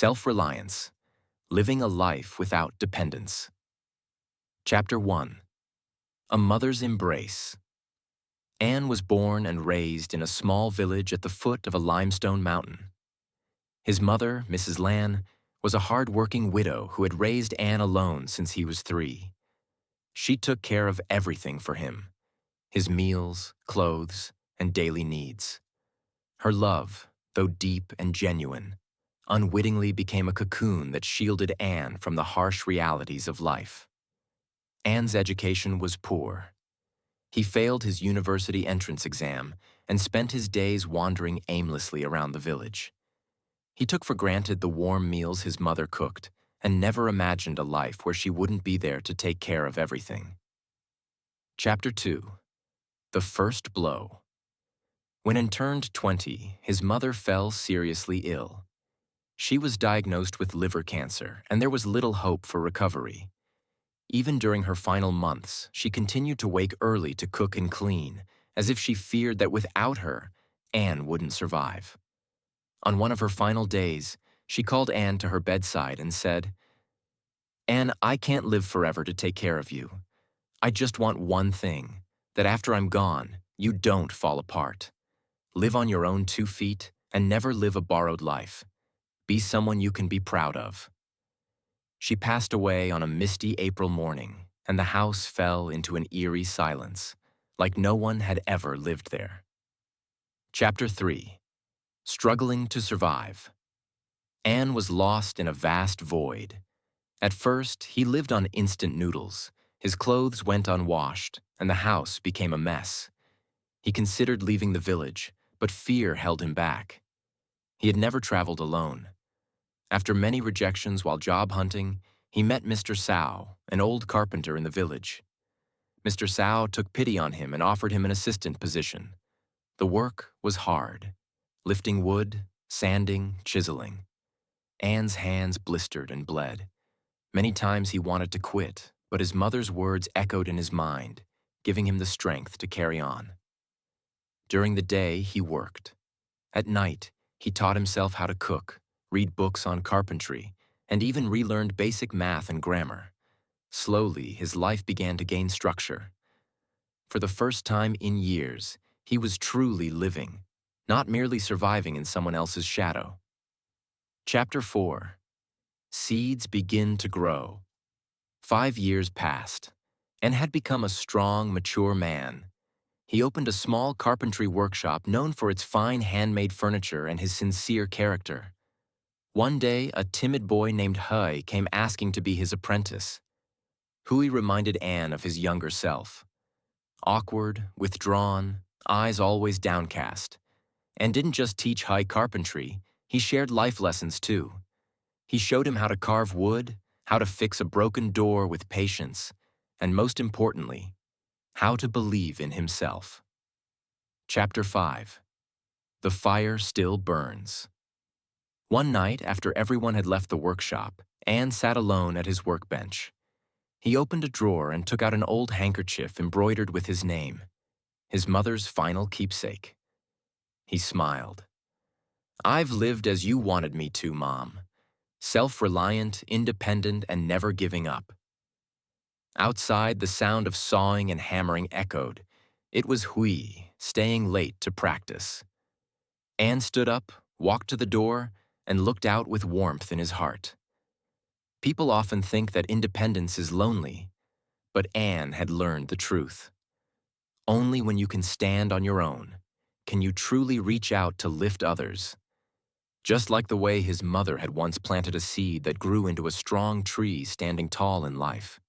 Self-reliance, living a life without dependence. Chapter 1. A Mother's Embrace. Anne was born and raised in a small village at the foot of a limestone mountain. His mother, Mrs. Lan, was a hard-working widow who had raised Anne alone since he was 3. She took care of everything for him: his meals, clothes, and daily needs. Her love, though deep and genuine, unwittingly became a cocoon that shielded Anne from the harsh realities of life. Anne's education was poor. He failed his university entrance exam and spent his days wandering aimlessly around the village. He took for granted the warm meals his mother cooked and never imagined a life where she wouldn't be there to take care of everything. Chapter 2. The First Blow. When Anne turned 20, his mother fell seriously ill. She was diagnosed with liver cancer, and there was little hope for recovery. Even during her final months, she continued to wake early to cook and clean, as if she feared that without her, Anne wouldn't survive. On one of her final days, she called Anne to her bedside and said, "Anne, I can't live forever to take care of you. I just want one thing, that after I'm gone, you don't fall apart. Live on your own 2 feet and never live a borrowed life. Be someone you can be proud of." She passed away on a misty April morning, and the house fell into an eerie silence, like no one had ever lived there. Chapter 3. Struggling to survive. Anne was lost in a vast void. At first, he lived on instant noodles. His clothes went unwashed, and the house became a mess. He considered leaving the village, but fear held him back. He had never traveled alone. After many rejections while job hunting, he met Mr. Sow, an old carpenter in the village. Mr. Sow took pity on him and offered him an assistant position. The work was hard: lifting wood, sanding, chiseling. Anne's hands blistered and bled. Many times he wanted to quit, but his mother's words echoed in his mind, giving him the strength to carry on. During the day, he worked. At night, he taught himself how to cook, read books on carpentry, and even relearned basic math and grammar. Slowly, his life began to gain structure. For the first time in years, he was truly living, not merely surviving in someone else's shadow. Chapter 4. Seeds begin to grow. 5 years passed, and had become a strong, mature man. He opened a small carpentry workshop known for its fine handmade furniture and his sincere character. One day, a timid boy named Hui came asking to be his apprentice. Hui reminded Anne of his younger self. Awkward, withdrawn, eyes always downcast. And didn't just teach Hui carpentry, he shared life lessons too. He showed him how to carve wood, how to fix a broken door with patience, and most importantly, how to believe in himself. Chapter 5. The Fire Still Burns. One night, after everyone had left the workshop, Anne sat alone at his workbench. He opened a drawer and took out an old handkerchief embroidered with his name, his mother's final keepsake. He smiled. "I've lived as you wanted me to, Mom. Self-reliant, independent, and never giving up." Outside, the sound of sawing and hammering echoed. It was Hui, staying late to practice. Anne stood up, walked to the door, and looked out with warmth in his heart. People often think that independence is lonely, but Anne had learned the truth. Only when you can stand on your own can you truly reach out to lift others. Just like the way his mother had once planted a seed that grew into a strong tree standing tall in life.